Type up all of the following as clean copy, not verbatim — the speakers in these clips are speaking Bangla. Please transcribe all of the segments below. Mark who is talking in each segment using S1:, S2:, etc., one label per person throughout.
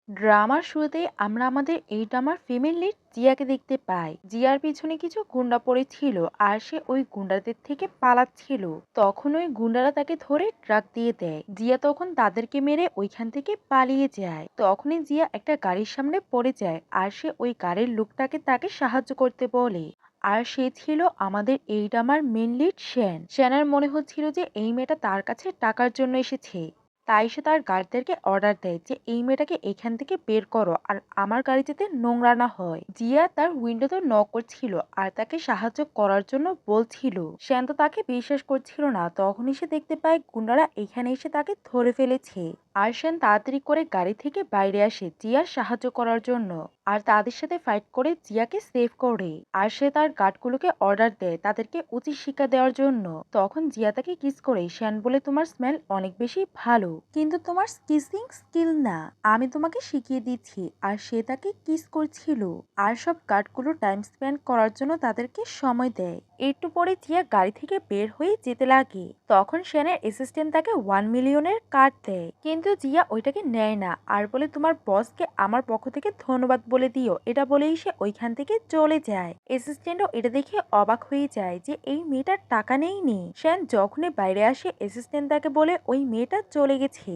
S1: ড্রামার শুরুতেই আমরা আমাদের এই ড্রামার ফিমেল লিড জিয়াকে দেখতে পাই। জিয়ার পিছনে কিছু গুন্ডা পড়েছিল আর সে ওই গুন্ডাদের থেকে পালাচ্ছিল। তখন ওই গুন্ডারা তাকে ধরে ট্রাক দিয়ে দেয়। জিয়া তখন তাদেরকে মেরে ওইখান থেকে পালিয়ে যায়। তখনই জিয়া একটা গাড়ির সামনে পড়ে যায় আর সে ওই গাড়ির লোকটাকে তাকে সাহায্য করতে বলে। আর সে ছিল আমাদের এই ড্রামার মেন লিড শ্যানের মনে হচ্ছিল যে এই মেয়েটা তার কাছে টাকার জন্য এসেছে। তাই সে তার গার্ডদেরকে অর্ডার দেয় যে এই মেয়েটাকে এখান থেকে বের করো আর আমার গাড়ি যাতে নোংরা না হয়। জিয়া তার উইন্ডোতে নক করছিল আর তাকে সাহায্য করার জন্য বলছিল। শ্যান তো তাকে বিশ্বাস করছিল না। তখনই সে দেখতে পায় গুন্ডারা এখানে এসে তাকে ধরে ফেলেছে। আর শ্যান তাড়াতাড়ি করে গাড়ি থেকে বাইরে আসে জিয়ার সাহায্য করার জন্য। আর তাদের সাথে ফাইট করে জিয়াকে সেভ করে। আর সে তার গার্ডগুলোকে অর্ডার দেয় তাদেরকে উচিত শিক্ষা দেওয়ার জন্য। তখন জিয়া তাকে কিস করে শ্যান বলে তোমার স্মেল অনেক বেশি ভালো, কিন্তু তোমার কিসিং স্কিল না, আমি তোমাকে শিখিয়ে দিচ্ছি। আর সে তাকে কিস করছিল। আর সব গার্ডগুলো টাইম স্পেন্ড করার জন্য তাদেরকে সময় দেয়। একটু পরে জিয়া গাড়ি থেকে বের হয়ে যেতে লাগে। তখন শ্যানের অ্যাসিস্ট্যান্ট তাকে 1 মিলিয়নের কার্ড দেয়, কিন্তু জিয়া ওইটাকে নেয় না আর বলে তোমার বসকে আমার পক্ষ থেকে ধন্যবাদ বলে দিও। এটা বলেই সে ওইখান থেকে চলে যায়। অ্যাসিস্ট্যান্টও এটা দেখে অবাক হয়ে যায় যে এই মেয়েটার টাকা নেই। শ্যান যখনই বাইরে আসে অ্যাসিস্ট্যান্ট তাকে বলে ওই মেয়েটা চলে গেছে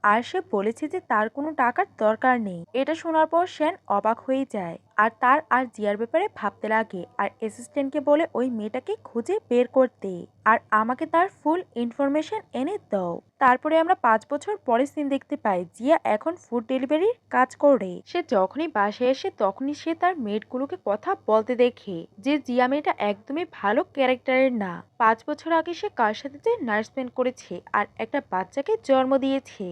S1: আর সে বলেছে যে তার কোনো টাকার দরকার নেই। এটা শোনার পর শ্যান অবাক হয়ে যায় আর তার আর জিয়ার ব্যাপারে ভাবতে লাগে আর অ্যাসিস্ট্যান্টকে বলে ওই মেয়েটাকে খুঁজে বের করতে আর আমাকে তার ফুল ইনফরমেশন এনে দাও। তারপরে আমরা 5 বছর পরের সিন দেখতে পাই। জিয়া এখন ফুড ডেলিভারির কাজ করে। সে যখনই বাসায় আসে তখনই সে তার মেয়েটগুলোকে কথা বলতে দেখে যে জিয়া মেয়েটা একদমই ভালো ক্যারেক্টারের না। 5 বছর আগে সে কার সাথে যে নার্সমেন্ট করেছে আর একটা বাচ্চাকে জন্ম দিয়েছে।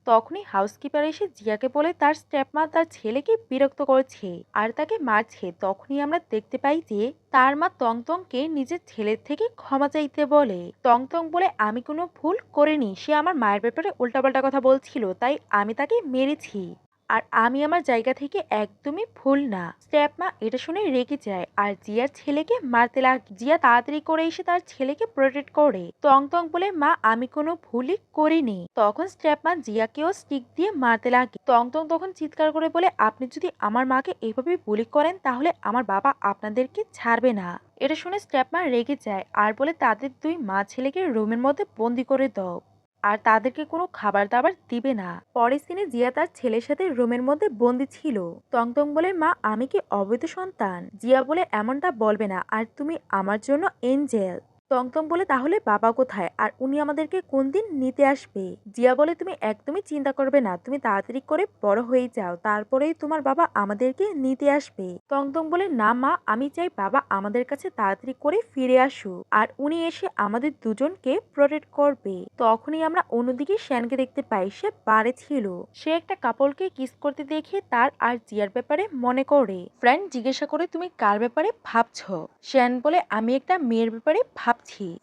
S1: তখনই হাউসকিপার এসে জিয়াকে বলে তার স্টেপমা তার ছেলেকে বিরক্ত করছে আর তাকে মারছে। তখনই আমরা দেখতে পাই যে তার মা তংতংকে নিজের ছেলের থেকে ক্ষমা চাইতে বলে। তংতং বলে আমি কোনো ভুল করিনি, সে আমার মায়ের ব্যাপারে উল্টাপাল্টা কথা বলছিল তাই আমি তাকে মেরেছি। আর আমি আমার জায়গা থেকে একদমই ভুল না। স্টেপমা এটা শুনে রেগে যায় আর জিয়ার ছেলেকে মারতে লাগে। জিয়া তাড়াতাড়ি করে এসে তার ছেলেকে প্রোটেক্ট করে। টং টং বলে মা আমি কোনো ভুলই করিনি। তখন স্টেপমা জিয়াকেও স্টিক দিয়ে মারতে লাগে। টং টং তখন চিৎকার করে বলে আপনি যদি আমার মাকে এভাবে বুলি করেন তাহলে আমার বাবা আপনাদেরকে ছাড়বে না। এটা শুনে স্টেপমা রেগে যায় আর বলে তাদের দুই মা ছেলেকে রুমের মধ্যে বন্দি করে দাও আর তাদেরকে কোনো খাবার দাবার দিবে না। পরের দিনে জিয়া তার ছেলের সাথে রুমের মধ্যে বন্দি ছিল। টংটং বলে মা আমি কি অবৈধ সন্তান? জিয়া বলে এমনটা বলবে না আর তুমি আমার জন্য এঞ্জেল। টংটং বলে তাহলে বাবা কোথায় আর উনি আমাদেরকে কোন দিন নিতে আসবে? জিয়া বলে তুমি একদমই চিন্তা করবে না, তুমি তাড়াতাড়ি করে বড় হয়ে যাও, তারপরেই তোমার বাবা আমাদেরকে নিতে আসবে। টংটং বলে না মা, আমি চাই বাবা আমাদের কাছে তাড়াতাড়ি করে ফিরে আসুক আর উনি এসে আমাদের দুজনকে প্রোটেক্ট করবে। তখনই আমরা অন্যদিকে শ্যানকে দেখতে পাই। সে বারে ছিল। সে একটা কাপলকে কিস করতে দেখে তার আর জিয়ার ব্যাপারে মনে করে। ফ্রেন্ড জিজ্ঞাসা করে তুমি কার ব্যাপারে ভাবছো? শ্যান বলে আমি একটা মেয়ের ব্যাপারে ভাবছি।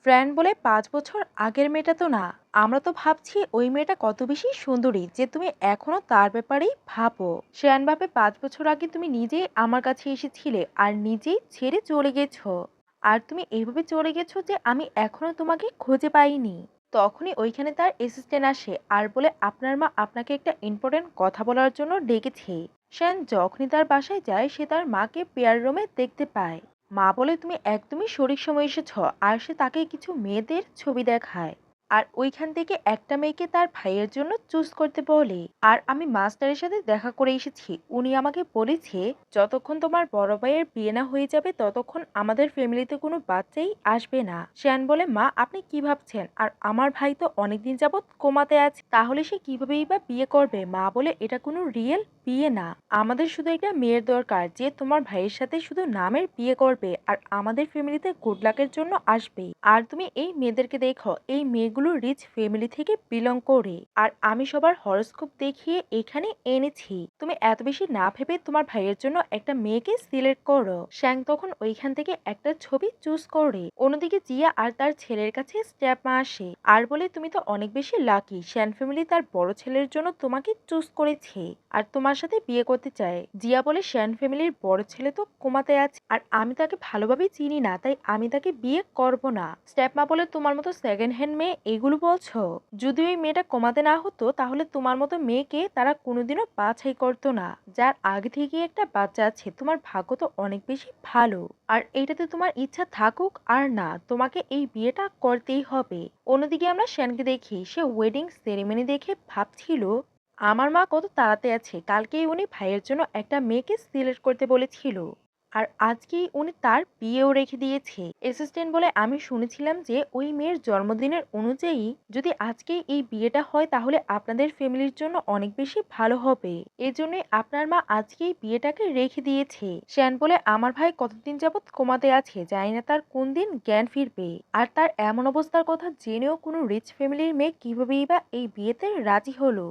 S1: ফ্রেন্ড বলে 5 বছর আগের মেয়েটা তো না, আমরা তো ভাবছি ওই মেয়েটা কত বেশি সুন্দরী যে তুমি এখনো তার ব্যাপারেই ভাবো। শ্যান ভাবে 5 বছর আগে তুমি নিজেই আমার কাছে এসেছিলে আর নিজেই ছেড়ে চলে গেছো। আর তুমি এইভাবে চলে গেছো যে আমি এখনো তোমাকে খুঁজে পাইনি। তখনই ওইখানে তার অ্যাসিস্ট্যান্ট আসে আর বলে আপনার মা আপনাকে একটা ইম্পর্টেন্ট কথা বলার জন্য ডেকেছে। শ্যান যখনই তার বাসায় যায় সে তার মাকে পেয়ার রুমে দেখতে পায়। মা বলে তুমি একদমই সঠিক সময় এসেছ। আর সে তাকে কিছু মেয়েদের ছবি দেখায় আর ওইখান থেকে একটা মেয়েকে তার ভাইয়ের জন্য চুজ করতে বলে। আর আমি মাস্টারের সাথে দেখা করে এসেছি, উনি আমাকে বলেছে যতক্ষণ তোমার বড় ভাইয়ের বিয়ে না হয়ে যাবে ততক্ষণ আমাদের ফ্যামিলিতে কোনো বাচ্চাই আসবে না। শ্যান বলে মা আপনি কি ভাবছেন? আর আমার ভাই তো অনেকদিন যাবৎ কোমাতে আছে, তাহলে সে কিভাবেই বা বিয়ে করবে? মা বলে এটা কোনো রিয়েল বিয়ে না, আমাদের শুধু একটা মেয়ের দরকার যে তোমার ভাইয়ের সাথে শুধু নামের বিয়ে করবে আর আমাদের ফ্যামিলিতে গুড লাকের জন্য আসবে। আর তুমি এই মেয়েদেরকে দেখো, এই মেয়েগুলো রিচ ফ্যামিলি থেকে বিলং করে আর আমি সবার হরোস্কোপ দেখিয়ে এখানে এনেছি। তুমি এত বেশি না ভেবে তোমার ভাইয়ের জন্য একটা মেয়েকে সিলেক্ট করো। শ্যাং তখন ওইখান থেকে একটা ছবি চুজ করে। অন্যদিকে জিয়া আর তার ছেলের কাছে স্টেপ মা আসে আর বলে তুমি তো অনেক বেশি লাকি, শ্যান ফ্যামিলি তার বড় ছেলের জন্য তোমাকে চুজ করেছে আর তোমার সাথে বিয়ে করতে চায়। জিয়া বলে শ্যান ফ্যামিলির বড় ছেলে তো কোমাতে আছে আর আমি তাকে ভালোভাবে চিনি না তাই আমি তাকে বিয়ে করব না। স্টেপমা বলে তোমার মতো সেকেন্ড হ্যান্ড মেয়ে এগুলো বলছো? যদি ওই মেয়েটা কমাতে না হতো তাহলে তোমার মতো মেয়েকে তারা কোনোদিনও বাছাই করতো না। যার আগে থেকে একটা বাচ্চা আছে, তোমার ভাগ্য তো অনেক বেশি ভালো। আর এইটাতে তোমার ইচ্ছা থাকুক আর না, তোমাকে এই বিয়েটা করতেই হবে। অন্যদিকে আমরা শ্যানকে দেখি, সে ওয়েডিং সেরেমনি দেখে ভাবছিল আমার মা কত তাড়াতে আছে, কালকেই উনি ভাইয়ের জন্য একটা মেয়েকে সিলেক্ট করতে বলেছিল আর আজকেই উনি তার বিয়েও রেখে দিয়েছে। অ্যাসিস্ট্যান্ট বলে আমি শুনেছিলাম যে ওই মেয়ের জন্মদিনের অনুযায়ী যদি আজকেই এই বিয়েটা হয় তাহলে আপনাদের ফ্যামিলির জন্য অনেক বেশি ভালো হবে। এজন্যই আপনার মা আজকেই বিয়েটাকে রেখে দিয়েছে। শ্যান বলে আমার ভাই কতদিন যাবৎ কোমাতে আছে, জানি না তার কোন দিন জ্ঞান ফিরবে। আর তার এমন অবস্থার কথা জেনেও কোনো রিচ ফ্যামিলির মেয়ে কিভাবেই বা এই বিয়েতে রাজি হলো।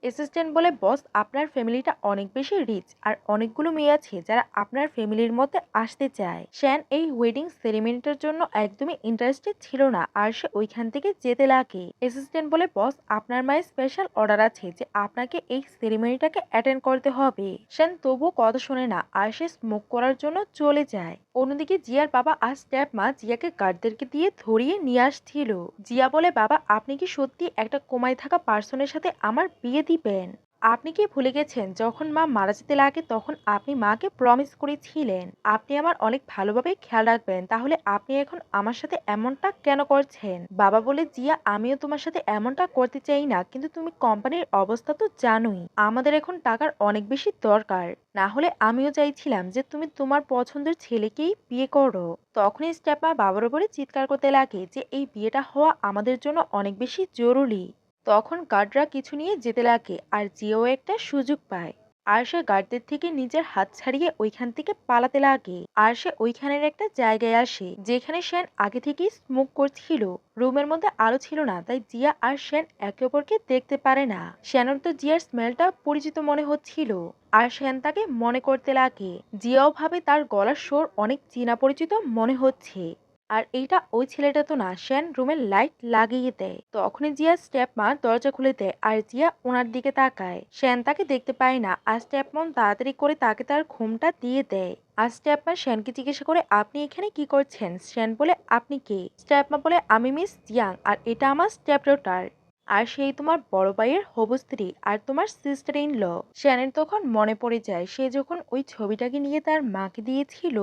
S1: অ্যাসিস্ট্যান্ট বলে বস, আপনার ফ্যামিলিটা অনেক বেশি রিচ আর অনেকগুলো মেয়ে আছে যারা আপনার ফ্যামিলির মধ্যে আসতে চায়। শ্যান এই ওয়েডিং সেরেমনিটার জন্য একদমই ইন্টারেস্টেড ছিল না আর সে ওইখান থেকে যেতে লাগে। অ্যাসিস্ট্যান্ট বলে বস, আপনার মায়ের স্পেশাল অর্ডার আছে যে আপনাকে এই সেরেমনিটাকে অ্যাটেন্ড করতে হবে। শ্যান তবুও কথা শোনে না আর সে স্মোক করার জন্য চলে যায়। অন্যদিকে জিয়ার বাবা আর স্টেপ মা জিয়াকে গার্ডদেরকে দিয়ে ধরিয়ে নিয়ে আসছিল। জিয়া বলে, বাবা আপনি কি সত্যি একটা কোমায় থাকা পার্সনের সাথে আমার বিয়ে দিবেন? আপনি কি ভুলে গেছেন যখন মা মারা যেতে লাগে তখন আপনি মাকে প্রমিস করেছিলেন আপনি আমার অনেক ভালোভাবে খেয়াল রাখবেন, তাহলে আপনি এখন আমার সাথে এমনটা কেন করছেন? বাবা বলে, জিয়া আমিও তোমার সাথে এমনটা করতে চাই না, কিন্তু তুমি কোম্পানির অবস্থা তো জানোই, আমাদের এখন টাকার অনেক বেশি দরকার। না হলে আমিও চাইছিলাম যে তুমি তোমার পছন্দের ছেলেকেই বিয়ে করো। তখনই স্টেপমা বাবার উপরে চিৎকার করতে লাগে যে এই বিয়েটা হওয়া আমাদের জন্য অনেক বেশি জরুরি। তখন গার্ডরা কিছু নিয়ে যেতে লাগে আর জিও একটা সুযোগ পায় আর সে গার্ডদের থেকে নিজের হাত ছাড়িয়ে ওইখান থেকে পালাতে লাগে। আর সে ওইখানের একটা জায়গায় আসে যেখানে শ্যান আগে থেকেই স্মোক করছিল। রুমের মধ্যে আলো ছিল না, তাই জিয়া আর শ্যান একে অপরকে দেখতে পারে না। শ্যানর তো জিয়ার স্মেলটা পরিচিত মনে হচ্ছিল আর শ্যান তাকে মনে করতে লাগে। জিয়াও ভাবে তার গলার স্বর অনেক চেনা পরিচিত মনে হচ্ছে। আর এইটা ওই ছেলেটা তো না। শ্যান রুমের লাইট লাগিয়ে দেয়। তখনই জিয়া স্টেপ মা দরজা খুলে দেয় আর জিয়া ওনার দিকে তাকায়। শ্যান তাকে দেখতে পায় না আর স্টেপ মম তাড়াতাড়ি করে তাকে তার ঘুমটা দিয়ে দেয়। আর স্টেপ মা শ্যানকে জিজ্ঞাসা করে, আপনি এখানে কি করছেন? শ্যান বলে, আপনি কে? স্টেপ মা বলে, আমি মিস জিয়াং আর এটা আমার স্টেপ ডটার। আর সেই তোমার বড় ভাইয়ের হবু স্ত্রী আর তোমার সিস্টার ইন ল। শ্যানের তখন মনে পড়ে যায় সে যখন ওই ছবিটাকে নিয়ে তার মাকে দিয়েছিল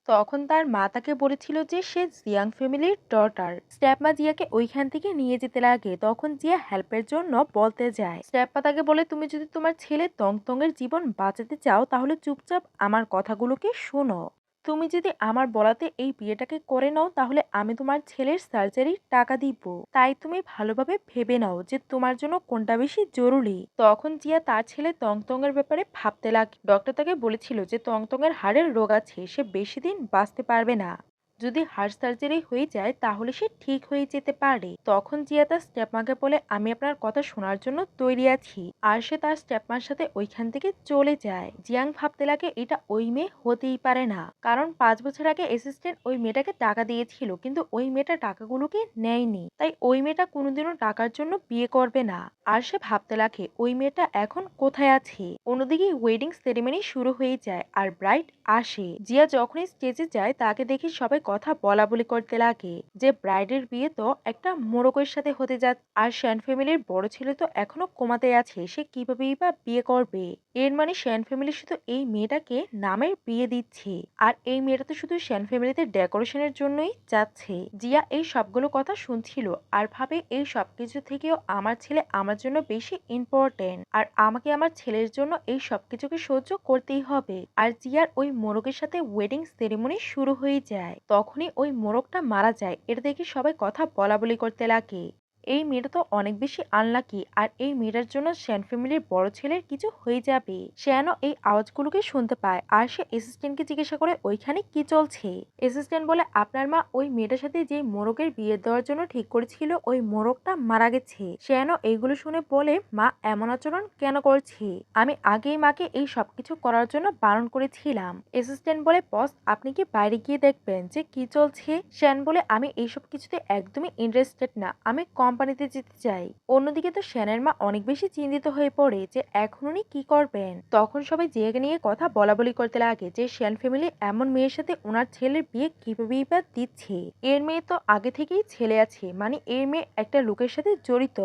S1: তখন তার মা তাকে বলেছিল যে সে জিয়াং ফ্যামিলির ডটার। স্ট্যাপমা জিয়াকে ওইখান থেকে নিয়ে যেতে লাগে। তখন জিয়া হেল্পের জন্য বলতে যায়। স্ট্যাপমা তাকে বলে, তুমি যদি তোমার ছেলে তং তং এর জীবন বাঁচাতে চাও তাহলে চুপচাপ আমার কথাগুলোকে শোনো। তুমি যদি আমার বলাতে এই বিয়েটাকে করে নাও তাহলে আমি তোমার ছেলের সার্জারির টাকা দিব। তাই তুমি ভালোভাবে ভেবে নাও যে তোমার জন্য কোনটা বেশি জরুরি। তখন জিয়া তার ছেলে তংতং এর ব্যাপারে ভাবতে লাগে। ডক্টর তাকে বলেছিল যে তংতং এর হাড়ের রোগ আছে, সে বেশি দিন বাঁচতে পারবে না। যদি হার্ট সার্জারি হয়ে যায় তাহলে সে ঠিক হয়ে যেতে পারে। তখন জিয়া তার স্টেপমাকে বলে, আমি আপনার কথা শোনার জন্য তৈরি আছি। আর সে তার স্টেপমার সাথে ওইখান থেকে চলে যায়। জিয়াং ভাবতে লাগে এটা ওই মেয়ে হতেই পারে না, কারণ 5 বছর আগে অ্যাসিস্ট্যান্ট ওই মেয়েটাকে টাকা দিয়েছিল কিন্তু ওই মেয়েটা টাকাগুলোকে নেয়নি, তাই ওই মেয়েটা কোনোদিনও টাকার জন্য বিয়ে করবে না। আর সে ভাবতে লাগে ওই মেয়েটা এখন কোথায় আছে। অন্যদিকে ওয়েডিং সেরেমনি শুরু হয়ে যায় আর ব্রাইড আসে। জিয়া যখনই স্টেজে যায় তাকে দেখে সবাই কথা বলা বলি করতে লাগে যে ব্রাইডের বিয়ে তো একটা মোরকের সাথে হতে যাচ্ছে আর শ্যান ফ্যামিলির বড় ছেলে তো এখনো কোমাতে আছে, সে কিভাবেই বা বিয়ে করবে। এর মানে শ্যান ফ্যামিলি শুধু এই মেয়েটাকে নামের বিয়ে দিচ্ছে আর এই মেয়েটা তো শুধু শ্যান ফ্যামিলিতে ডেকোরেশনের জন্যই যাচ্ছে। জিয়া এই সবগুলো কথা শুনছিল আর ভাবে এই সবকিছু থেকেও আমার ছেলে আমার জন্য বেশি ইম্পর্টেন্ট আর আমাকে আমার ছেলের জন্য এই সবকিছুকে সহ্য করতেই হবে। আর জিয়ার ওই মোরগের সাথে ওয়েডিং সেরেমনি শুরু হয়ে যায়। তখনই ওই মোরগটা মারা যায়। এটা দেখে সবাই কথা বলা বলি করতে লাগে এই মেয়েটা তো অনেক বেশি আনলাকি আর এই মেয়েটার জন্য শ্যান ফ্যামিলির বড় ছেলের কিছু হয়ে যাবে। শ্যানও এই আওয়াজগুলোকে শুনতে পায় আর সে অ্যাসিস্ট্যান্টকে জিজ্ঞাসা করে ওইখানে কি চলছে। অ্যাসিস্ট্যান্ট বলে, আপনার মা ওই মেয়েটার সাথে যে মোরগের বিয়ে দেওয়ার জন্য ঠিক করেছিল ওই মোরগটা মারা গেছে। শ্যানও এইগুলো শুনে বলে, মা এমন আচরণ কেন করছে? আমি আগেই মাকে এই সবকিছু করার জন্য বারণ করেছিলাম। অ্যাসিস্ট্যান্ট বলে, বস আপনি কি বাইরে গিয়ে দেখবেন যে কি চলছে? শ্যান বলে, আমি এইসব কিছুতে একদমই ইন্টারেস্টেড না, আমি কোম্পানিতে যেতে চাই। অন্যদিকে তো শ্যানের মা অনেক বেশি চিন্তিত হয়ে পড়ে যে এখন উনি কি করবেন। তখন সবাই জিয়াকে নিয়ে কথা বলাবলি করতে লাগে যে শ্যান ফ্যামিলি এমন মেয়ের সাথে ওনার ছেলের বিয়ে কিভাবেই বা দিচ্ছে। এর মেয়ে তো আগে থেকেই ছেলে আছে, মানে এর মেয়ে একটা লোকের সাথে জড়িত।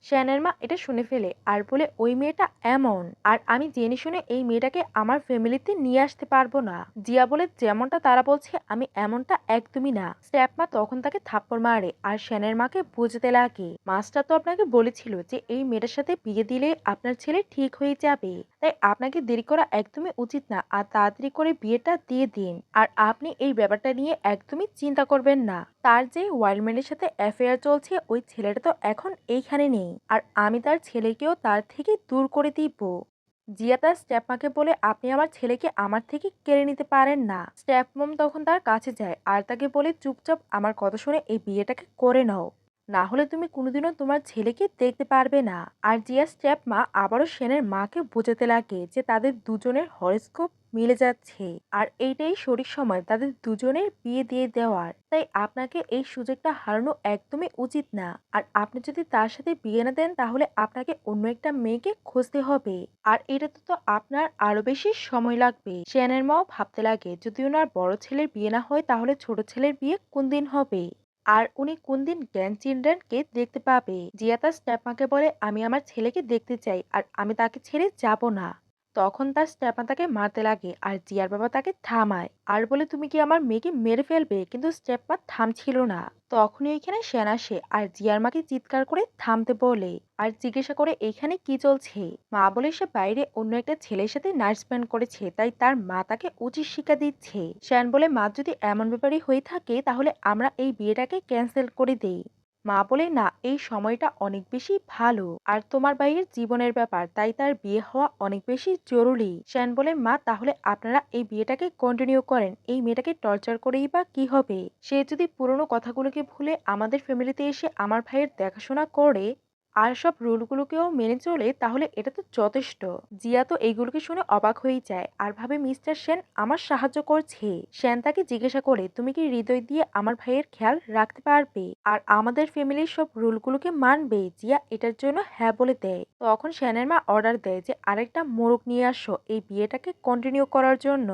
S1: শ্যানের মা এটা শুনে ফেলে আর বলে ওই মেয়েটা এমন, আর আমি জেনে শুনে এই মেয়েটাকে আমার ফ্যামিলিতে নিয়ে আসতে পারবো না। জিয়া বলে যেমনটা তারা বলছে আমি এমনটা একদমই না। স্টেপ মা তখন তাকে থাপ্পড় মারে আর শ্যানের মাকে বুঝতে লাগে মাস্টার তো আপনাকে বলেছিল যে এই মেয়েটার সাথে বিয়ে দিলে আপনার ছেলে ঠিক হয়ে যাবে, তাই আপনাকে দেরি করা একদমই উচিত না, আর তাড়াতাড়ি করে বিয়েটা দিয়ে দিন। আর আপনি এই ব্যাপারটা নিয়ে একদমই চিন্তা করবেন না। তার যে ওয়াইল্ডম্যানের সাথে অ্যাফেয়ার চলছে ওই ছেলেটা তো এখন এইখানে নেই, আর আমি তার ছেলেকেও তার থেকে দূর করে দিব। জিয়া তার স্টেপমাকে বলে আপনি আমার ছেলেকে আমার থেকে কেড়ে নিতে পারেন না। স্টেপমম তখন তার কাছে যায় আর তাকে বলে চুপচাপ আমার কথা শুনে এই বিয়েটাকে করে নাও, না হলে তুমি কোনোদিনও তোমার ছেলেকে দেখতে পারবে না। আর জিয়া স্টেপমা আবারও সেনের মাকে বোঝাতে লাগে যে তাদের দুজনের হরস্কোপ মিলে যাচ্ছে আর এইটাই সঠিক সময় তাদের দুজনের বিয়ে দিয়ে দেওয়ার, তাই আপনাকে এই সুযোগটা হারানো একদমই উচিত না। আর আপনি যদি তার সাথে বিয়ে না দেন তাহলে আপনাকে অন্য একটা মেয়েকে খুঁজতে হবে, আর এটাতে তো আপনার আরো বেশি সময় লাগবে। শ্যানের মাও ভাবতে লাগে যদি ওনার বড় ছেলের বিয়ে না হয় তাহলে ছোট ছেলের বিয়ে কোন দিন হবে, আর উনি কোন দিন গ্র্যান্ড চিলড্রেনকে দেখতে পাবে। জিয়া তার স্টেপমাকে বলে আমি আমার ছেলেকে দেখতে চাই আর আমি তাকে ছেড়ে যাব না। তখন তার স্টেপমা তাকে মারতে লাগে আর জিয়ার বাবা তাকে থামায় আর বলে তুমি কি আমার মেয়েকে মেরে ফেলবে, কিন্তু স্টেপমা থামছিল না। তখনই ওইখানে সেন আসে আর জিয়ার মাকে চিৎকার করে থামতে বলে আর জিজ্ঞাসা করে এইখানে কি চলছে। মা বলে সে বাইরে অন্য একটা ছেলের সাথে নাইট স্পেন্ড করেছে, তাই তার মা তাকে উচিত শিক্ষা দিচ্ছে। শ্যান বলে মা যদি এমন ব্যাপারই হয়ে থাকে তাহলে আমরা এই বিয়েটাকে ক্যান্সেল করে দেই। মা বলে না, এই সময়টা অনেক বেশি ভালো আর তোমার ভাইয়ের জীবনের ব্যাপার, তাই তার বিয়ে হওয়া অনেক বেশি জরুরি। শ্যান বলে মা তাহলে আপনারা এই বিয়েটাকে কন্টিনিউ করেন, এই মেয়েটাকে টর্চার করেই বা কি হবে। সে যদি পুরনো কথাগুলোকে ভুলে আমাদের ফ্যামিলিতে এসে আমার ভাইয়ের দেখাশোনা করে আর সব রুলগুলোকেও মেনে চলে তাহলে এটা তো যথেষ্ট। জিয়া তো এইগুলোকে শুনে অবাক হয়ে যায় আর ভাবে মিস্টার সেন আমার সাহায্য করছে। সেন তাকে জিজ্ঞাসা করে তুমি কি হৃদয় দিয়ে আমার ভাইয়ের খেয়াল রাখতে পারবে আর আমাদের ফ্যামিলির সব রুলগুলোকে মানবে। জিয়া এটার জন্য হ্যাঁ বলে দেয়। তখন সেনের মা অর্ডার দেয় যে আরেকটা মোরগ নিয়ে আসো এই বিয়েটাকে কন্টিনিউ করার জন্য।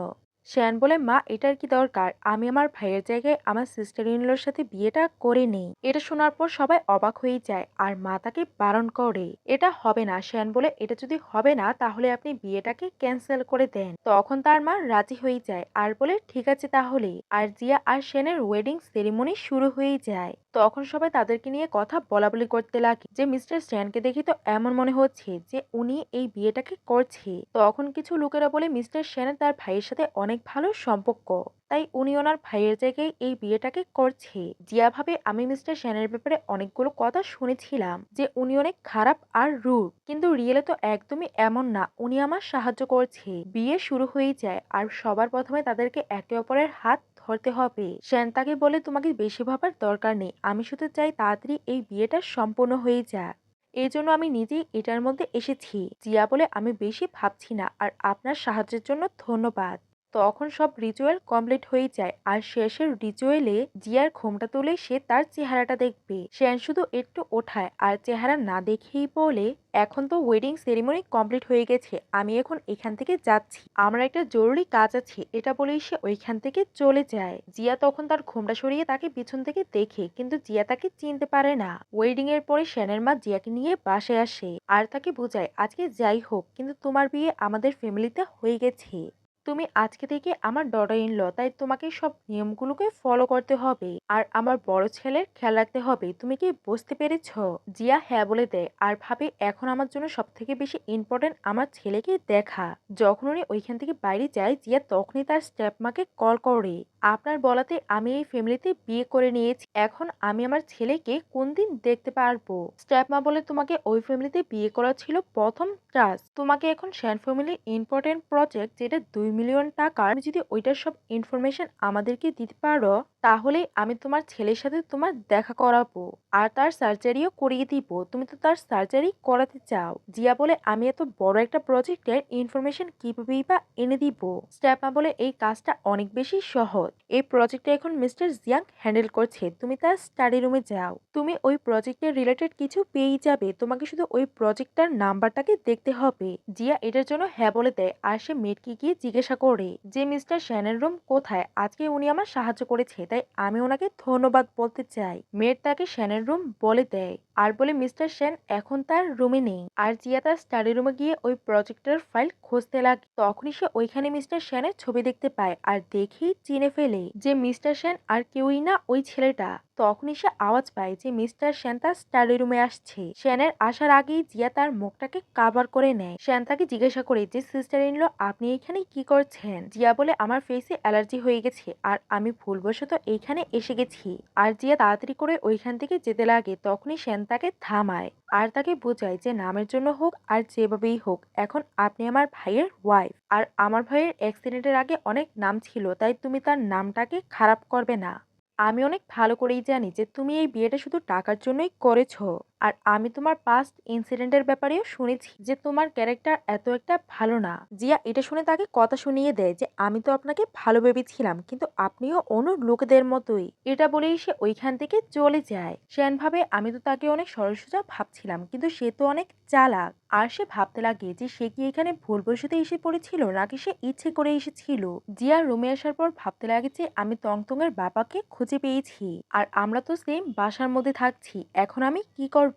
S1: শ্যান বলে মা এটার কি দরকার, আমি আমার ভাইয়ের জায়গায় আমার সিস্টার ইনলোর সাথে বিয়েটা করে নেই। এটা শোনার পর সবাই অবাক হয়ে যায় আর মা তাকে বারণ করে এটা হবে না। শ্যান বলে এটা যদি হবে না তাহলে আপনি বিয়েটাকে ক্যান্সেল করে দেন। তখন তার মা রাজি হয়ে যায় আর বলে ঠিক আছে তাহলে। আর জিয়া আর শ্যানের ওয়েডিং সেরিমনি শুরু হয়ে যায়। তখন সবাই তাদেরকে নিয়ে কথা বলাবলি করতে লাগে যে মিস্টার স্ট্যানকে দেখে তো এমন মনে হচ্ছে যে উনি এই বিয়েটাকে করছে। তখন কিছু লোকেরা বলে মিস্টার স্ট্যানের তার ভাইয়ের সাথে অনেক ভালো সম্পর্ক, তাই উনি ওনার ভাইয়ের জায়গায় এই বিয়েটাকে করছে। জিয়া ভাবে আমি মিস্টার স্ট্যানের ব্যাপারে অনেকগুলো কথা শুনেছিলাম যে উনি অনেক খারাপ আর রুড, কিন্তু রিয়েলে তো একদমই এমন না, উনি আমার সাহায্য করছে। বিয়ে শুরু হয়ে যায় আর সবার প্রথমে তাদেরকে একে অপরের হাত ধরতে হবে। শ্যান তাকে বলে তোমাকে বেশি ভাবার দরকার নেই, আমি শুধু চাই তাড়াতাড়ি এই বিয়েটা সম্পূর্ণ হয়ে যাক, এই জন্য আমি নিজেই এটার মধ্যে এসেছি। জিয়া বলে আমি বেশি ভাবছি না আর আপনার সাহায্যের জন্য ধন্যবাদ। তখন সব রিচুয়াল কমপ্লিট হয়ে যায় আর শেষের রিচুয়ালে জিয়ার ঘোমটা তুলে সে তার চেহারাটা দেখবে। শ্যান শুধু একটু ওঠায় আর চেহারা না দেখেই বলে এখন তো ওয়েডিং সেরিমনি কমপ্লিট হয়ে গেছে, আমি এখন এখান থেকে যাচ্ছি, আমার একটা জরুরি কাজ আছে, এটা বলেই সে ওইখান থেকে চলে যায়। জিয়া তখন তার ঘোমটা সরিয়ে তাকে পিছন থেকে দেখে কিন্তু জিয়া তাকে চিনতে পারে না। ওয়েডিং এর পরে শ্যানের মা জিয়াকে নিয়ে বাসায় আসে আর তাকে বোঝায় আজকে যাই হোক কিন্তু তোমার বিয়ে আমাদের ফ্যামিলিতে হয়ে গেছে, তুমি আজকে থেকে আমার ডটার ইন ল, তাই তোমাকে সব নিয়মগুলোকে ফলো করতে হবে আর আমার বড় ছেলের খেয়াল রাখতে হবে, তুমি কি বুঝতে পেরেছ। জিয়া হ্যাঁ বলে দেয় আর ভাবে এখন আমার জন্য সব থেকে বেশি ইম্পর্টেন্ট আমার ছেলেকে দেখা। যখন উনি ওইখান থেকে বাইরে যায় জিয়া তখনই তার স্টেপমাকে কল করে আপনার বলাতে আমি এই ফ্যামিলিতে বিয়ে করে নিয়েছি, এখন আমি আমার ছেলেকে কোন দিন দেখতে পারবো। স্টেপমা বলে তোমাকে ওই ফ্যামিলিতে বিয়ে করা ছিল প্রথম ট্রাস্ট, তোমাকে এখন শ্যান ফ্যামিলির ইম্পর্টেন্ট প্রজেক্ট যেটা 2 মিলিয়ন টাকার, তুমি যদি ওইটার সব ইনফরমেশন আমাদেরকে দিতে পারো তাহলেই আমি তোমার ছেলের সাথে তোমার দেখা করাবো আর তার সার্জারিও করিয়ে দিব, তুমি তো তার সার্জারি করাতে চাও। জিয়া বলে আমি এত বড় একটা প্রজেক্টের ইনফরমেশন কিভাবেই বা এনে দিব। স্টেপমা বলে এই কাজটা অনেক বেশি সহজ, এই প্রজেক্টটা এখন মিস্টার জিয়াং হ্যান্ডেল করছে, তুমি তার স্টাডি রুমে যাও, তুমি ওই প্রজেক্টের রিলেটেড কিছু পেয়েই যাবে, তোমাকে শুধু ওই প্রজেক্টটার নাম্বারটাকে দেখতে হবে। জিয়া এটার জন্য হ্যাঁ বলে দেয় আর সে মেয়েটকে গিয়ে জিজ্ঞাসা করে যে মিস্টার শ্যানের রুম কোথায়, আজকে উনি আমার সাহায্য করেছে তাই আমি ওনাকে ধন্যবাদ বলতে চাই। মেয়ের তাকে শ্যানের রুম বলে দেয় আর বলে মিস্টার শ্যান এখন তার রুমে নেই। আর জিয়া তার স্টাডি রুমে গিয়ে ওই প্রজেক্টের ফাইল খুঁজতে লাগে, তখনই সে ওইখানে মিস্টার শ্যানের ছবি দেখতে পায় আর দেখেই চিনে ফেলে যে মিস্টার শ্যান আর কেউই না ওই ছেলেটা। তখনই সে আওয়াজ পায় যে মিস্টার শ্যান তার স্টাডি রুমে আসছে। শ্যানের আসার আগেই জিয়া তার মুখটাকে কাভার করে নেয়। শ্যান তাকে জিজ্ঞাসা করে যে সিস্টার ইন ল আপনি এখানে কি করছেন। জিয়া বলে আমার ফেসে অ্যালার্জি হয়ে গেছে আর আমি ভুলবশত এইখানে এসে গেছি। আর জিয়া তাড়াতাড়ি করে ওইখান থেকে যেতে লাগে, তখনই শ্যান তাকে থামায় আর তাকে বোঝায় যে নামের জন্য হোক আর যেভাবেই হোক এখন আপনি আমার ভাইয়ের ওয়াইফ, আর আমার ভাইয়ের অ্যাক্সিডেন্টের আগে অনেক নাম ছিল তাই তুমি তার নামটাকে খারাপ করবে না। আমি অনেক ভালো করেই জানি যে তুমি এই বিয়েটা শুধু টাকার জন্যই করেছো। আর আমি তোমার পাস্ট ইনসিডেন্টের ব্যাপারেও শুনেছি যে তোমার ক্যারেক্টার এত একটা ভালো না। জিয়া এটা শুনে তাকে কথা শুনিয়ে দেয় যে আমি তো আপনাকে ভালো ভেবেছিলাম কিন্তু আপনিও অন্য লোকেদের মতোই। এটা বলেই সে ওইখান থেকে চলে যায়। শ্যান ভাবে আমি তো তাকে অনেক সরল সোজা ভাবছিলাম কিন্তু সে তো অনেক চালাক। আর সে ভাবতে লাগে যে সে কি এখানে ভুলবশত এসে পড়েছিল নাকি সে ইচ্ছে করে এসেছিল। জিয়া রুমে আসার পর ভাবতে লাগে যে আমি তংতং এর বাবাকে খুঁজে পেয়েছি আর আমরা তো সেম বাসার মধ্যে থাকছি, এখন আমি কি করব।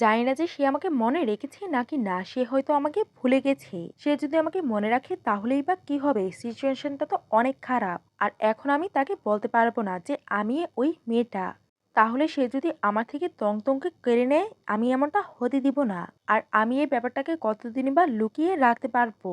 S1: জানি না যে সে আমাকে মনে রেখেছে নাকি না, সে হয়তো আমাকে ভুলে গেছে। সে যদি আমাকে মনে রাখে তাহলেই বা কি হবে, সিচুয়েশনটা তো অনেক খারাপ। আর এখন আমি তাকে বলতে পারবো না যে আমি ওই মেয়েটা, তাহলে সে যদি আমার থেকে তংতংকে কেড়ে নেয় আমি এমনটা হতে দিব না। আর আমি এই ব্যাপারটাকে কতদিনই বা লুকিয়ে রাখতে পারবো।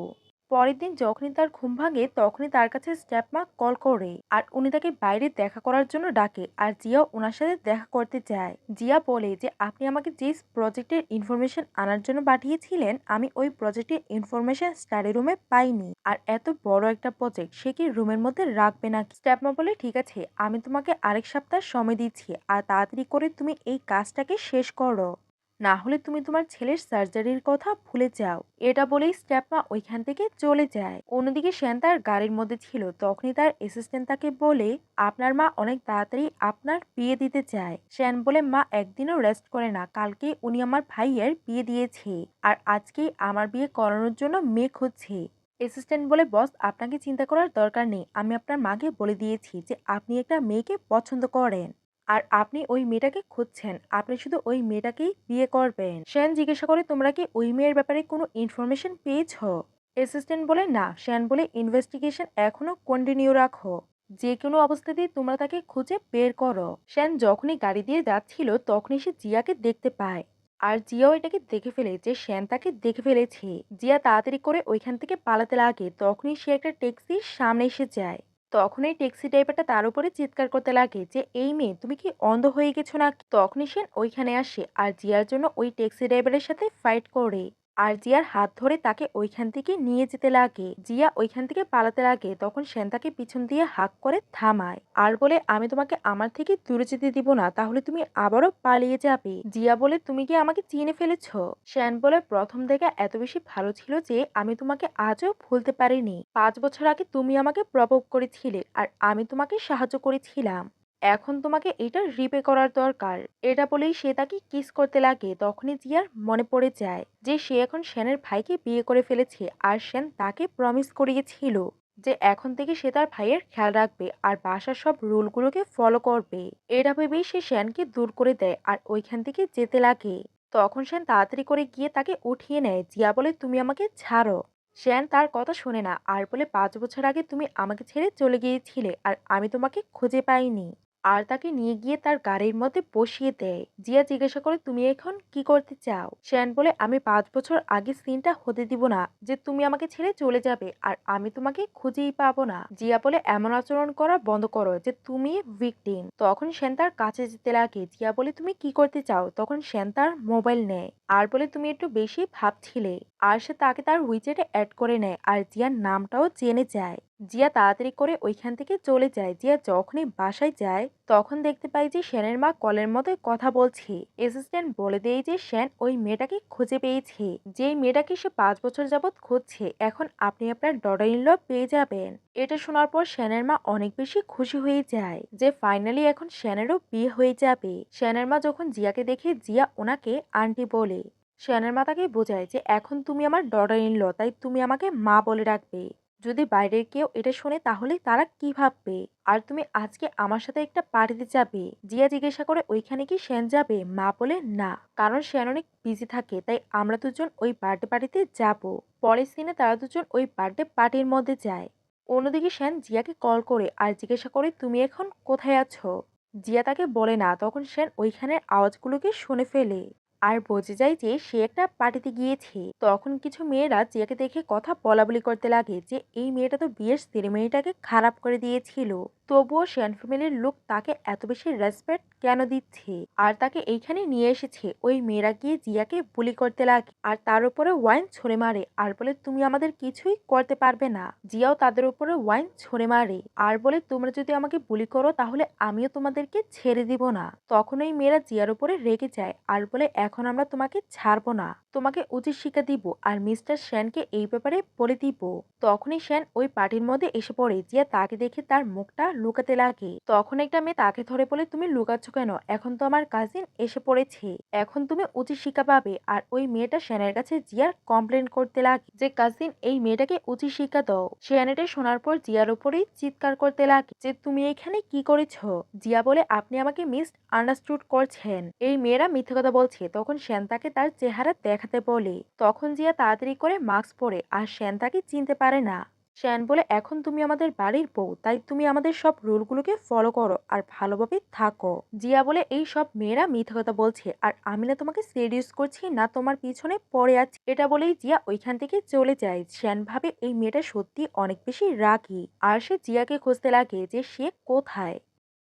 S1: পরের দিন যখনই তার ঘুম ভাঙে তখনই তার কাছে স্টেপমা কল করে আর উনি তাকে বাইরে দেখা করার জন্য ডাকে আর জিয়াও ওনার সাথে দেখা করতে চায়। জিয়া বলে যে আপনি আমাকে যে প্রজেক্টের ইনফরমেশন আনার জন্য পাঠিয়েছিলেন আমি ওই প্রজেক্টের ইনফরমেশন স্টাডি রুমে পাইনি, আর এত বড় একটা প্রজেক্ট সে কি রুমের মধ্যে রাখবে না। স্টেপমা বলে ঠিক আছে আমি তোমাকে আরেক সপ্তাহ সময় দিচ্ছি আর তাড়াতাড়ি করে তুমি এই কাজটাকে শেষ করো, না হলে তুমি তোমার ছেলের সার্জারির কথা ভুলে যাও। এটা বলেই স্টেপমা ওইখান থেকে চলে যায়। অন্যদিকে শ্যান তার গাড়ির মধ্যে ছিল, তখনই তার অ্যাসিস্ট্যান্ট তাকে বলে আপনার মা অনেক তাড়াতাড়ি আপনার বিয়ে দিতে চায়। শ্যান বলে মা একদিনও রেস্ট করে না, কালকে উনি আমার ভাইয়ের বিয়ে দিয়েছে আর আজকেই আমার বিয়ে করানোর জন্য মেয়ে খুঁজছে। অ্যাসিস্ট্যান্ট বলে বস আপনাকে চিন্তা করার দরকার নেই, আমি আপনার মাকে বলে দিয়েছি যে আপনি একটা মেয়েকে পছন্দ করেন আর আপনি ওই মেয়েটাকে খুঁজছেন, আপনি শুধু ওই মেয়েটাকেই বিয়ে করবেন। শ্যান জিজ্ঞাসা করে তোমরা কি ওই মেয়ের ব্যাপারে কোনো ইনফরমেশন পেয়েছো। অ্যাসিস্ট্যান্ট বলে না। শ্যান বলে ইনভেস্টিগেশন এখনো কন্টিনিউ রাখো, যে কোনো অবস্থাতেই তোমরা তাকে খুঁজে বের করো। শ্যান যখনই গাড়ি দিয়ে যাচ্ছিল তখনই সে জিয়াকে দেখতে পায় আর জিয়াও এটাকে দেখে ফেলে যে শ্যান তাকে দেখে ফেলেছে। জিয়া তাড়াতাড়ি করে ওইখান থেকে পালাতে লাগে, তখনই সে একটা ট্যাক্সির সামনে এসে যায়। তখন এই ট্যাক্সি ড্রাইভারটা তার উপরে চিৎকার করতে লাগে যে এই মেয়ে তুমি কি অন্ধ হয়ে গেছো না। তখনই সে ওইখানে আসে আর জিয়ার জন্য ওই ট্যাক্সি ড্রাইভারের সাথে ফাইট করে আর জিয়ার হাত ধরে তাকে ওইখান থেকে নিয়ে যেতে লাগে। জিয়া ওইখান থেকে পালাতে লাগে, তখন শ্যান তাকে পিছন দিয়ে হাঁক করে থামায় আর বলে আমি তোমাকে আমার থেকে দূরে যেতে দিব না, তাহলে তুমি আবারও পালিয়ে যাবে। জিয়া বলে তুমি কি আমাকে চিনে ফেলেছো। শ্যান বলে প্রথম থেকে এত বেশি ভালো ছিল যে আমি তোমাকে আজও ভুলতে পারিনি। 5 বছর আগে তুমি আমাকে প্রপোজ করেছিলে আর আমি তোমাকে সাহায্য করেছিলাম, এখন তোমাকে এটা রিপে করার দরকার। এটা বলেই সে তাকে কিস করতে লাগে, তখনই জিয়ার মনে পড়ে যায় যে সে এখন শ্যানের ভাইকে বিয়ে করে ফেলেছে আর শ্যান তাকে প্রমিস করিয়েছিল যে এখন থেকে সে তার ভাইয়ের খেয়াল রাখবে আর বাসার সব রুলগুলোকে ফলো করবে। এটা ভেবেই সে শ্যানকে দূর করে দেয় আর ওইখান থেকে যেতে লাগে। তখন শ্যান তাড়াতাড়ি করে গিয়ে তাকে উঠিয়ে নেয়। জিয়া বলে তুমি আমাকে ছাড়ো। শ্যান তার কথা শোনে না আর বলে 5 বছর আগে তুমি আমাকে ছেড়ে চলে গিয়েছিলে আর আমি তোমাকে খুঁজে পাইনি, আর তাকে নিয়ে গিয়ে তার গাড়ির মধ্যে বসিয়ে দেয়। জিয়া জিজ্ঞাসা করে তুমি এখন কি করতে চাও। শ্যান বলে আমি 5 বছর আগে সিনটা হতে দিব না যে তুমি আমাকে ছেড়ে চলে যাবে আর আমি তোমাকে খুঁজেই পাবো না। জিয়া বলে এমন আচরণ করা বন্ধ করো যে তুমি ভিকটিম। তখন শ্যান তার কাছে যেতে লাগে। জিয়া বলে তুমি কি করতে চাও। তখন শ্যান তার মোবাইল নেয় আর বলে তুমি একটু বেশি ভাবছিলে আর সে তাকে তার উইচেটে অ্যাড করে নেয় আর জিয়ার নামটাও জেনে যায়। জিয়া তাড়াতাড়ি করে ওইখান থেকে চলে যায়। জিয়া যখনই বাসায় যায় তখন দেখতে পাই যে শ্যানের মা কলের মধ্যে কথা বলছে। অ্যাসিস্ট্যান্ট বলে দেয় যে শ্যান ওই মেয়েটাকে খুঁজে পেয়েছে, যেই মেয়েটাকে সে 5 বছর যাবৎ খুঁজছে। এখন আপনি আপনার ডটার ইন ল পেয়ে যাবেন। এটা শোনার পর শ্যানের মা অনেক বেশি খুশি হয়ে যায় যে ফাইনালি এখন শ্যানেরও বিয়ে হয়ে যাবে। শ্যানের মা যখন জিয়াকে দেখে জিয়া ওনাকে আন্টি বলে। শ্যানের মা তাকে বোঝায় যে এখন তুমি আমার ডটার ইন ল, তাই তুমি আমাকে মা বলে ডাকবে। যদি বাইরের কেউ এটা শোনে তাহলে তারা কি ভাববে? আর তুমি আজকে আমার সাথে একটা পার্টিতে যাবে। জিয়া জিজ্ঞাসা করে ওইখানে কি শ্যান যাবে? মা বলে না, কারণ শ্যান অনেক বিজি থাকে, তাই আমরা দুজন ওই বার্থডে পার্টিতে যাব। পরের সিনে তারা দুজন ওই বার্থডে পার্টির মধ্যে যায়। অন্যদিকে শ্যান জিয়াকে কল করে আর জিজ্ঞাসা করে তুমি এখন কোথায় আছো। জিয়া তাকে বলে না, তখন শ্যান ওইখানের আওয়াজগুলোকে শুনে ফেলে আর বোঝে যায় যে সে একটা পার্টিতে গিয়েছে। তখন কিছু মেয়েরা জিয়াকে দেখে কথা বলাবলি করতে লাগে যে এই মেয়েটা তো বিয়ের সেরেমনিটাকে খারাপ করে দিয়েছিল, তবুও শ্যান ফ্যামিলির লোক তাকে এত বেশি রেসপেক্ট কেন দিচ্ছে আর তাকে এইখানে নিয়ে এসেছে। ওই মেয়েরা গিয়ে জিয়াকে বুলি করতে লাগে আর তার উপরে ওয়াইন ছুঁড়ে মারে আর বলে তুমি আমাদের কিছুই করতে পারবে না। জিয়াও তাদের উপরে ওয়াইন ছুঁড়ে মারে আর বলে তোমরা যদি আমাকে বুলি করো তাহলে আমিও তোমাদেরকে ছেড়ে দিব না। তখন ওই মেয়েরা জিয়ার উপরে রেগে যায় আর বলে এখন আমরা তোমাকে ছাড়বো না, তোমাকে উচিত শিক্ষা দিব আর মিস্টার শ্যানকে এই ব্যাপারে বলে দিব। তখনই শ্যান ওই পার্টির মধ্যে এসে পড়ে। জিয়া তাকে দেখে তার মুখটা লুকাতে লাগে। তখন একটা মেয়ে তাকে ধরে বলে তুমি লুকাচ্ছ কেন? এখন তো আমার কাজিন এসে পড়েছে, এখন তুমি উচিত শিক্ষা পাবে। আর ওই মেয়েটা শ্যানের কাছে জিয়ার কমপ্লেন করতে লাগে যে কাজিন এই মেয়েটাকে উচিত শিক্ষা দাও। শ্যান এটা শোনার পর জিয়ার উপরেই চিৎকার করতে লাগে যে তুমি এখানে কি করেছ। জিয়া বলে আপনি আমাকে মিস আন্ডারস্টুড করছেন, এই মেয়েরা মিথ্যে কথা বলছে। তখন শ্যান তাকে তার চেহারা দেখাতে বলে। তখন জিয়া তাড়াতাড়ি করে মাস্ক পরে আর শ্যান তাকে চিনতে পারে না। শ্যান বলে এখন তুমি আমাদের বাড়ির বউ, তাই তুমি আমাদের সব রুলগুলোকে ফলো করো আর ভালোভাবে থাকো। জিয়া বলে এই সব মেয়েরা মিথ্যে কথা বলছে আর আমি না তোমাকে সিরিয়াস করছি না তোমার পিছনে পড়ে আছি। এটা বলেই জিয়া ওইখান থেকে চলে যায়। শ্যান ভাবে এই মেয়েটা সত্যি অনেক বেশি রাগী আর সে জিয়াকে খুঁজতে লাগে যে সে কোথায়।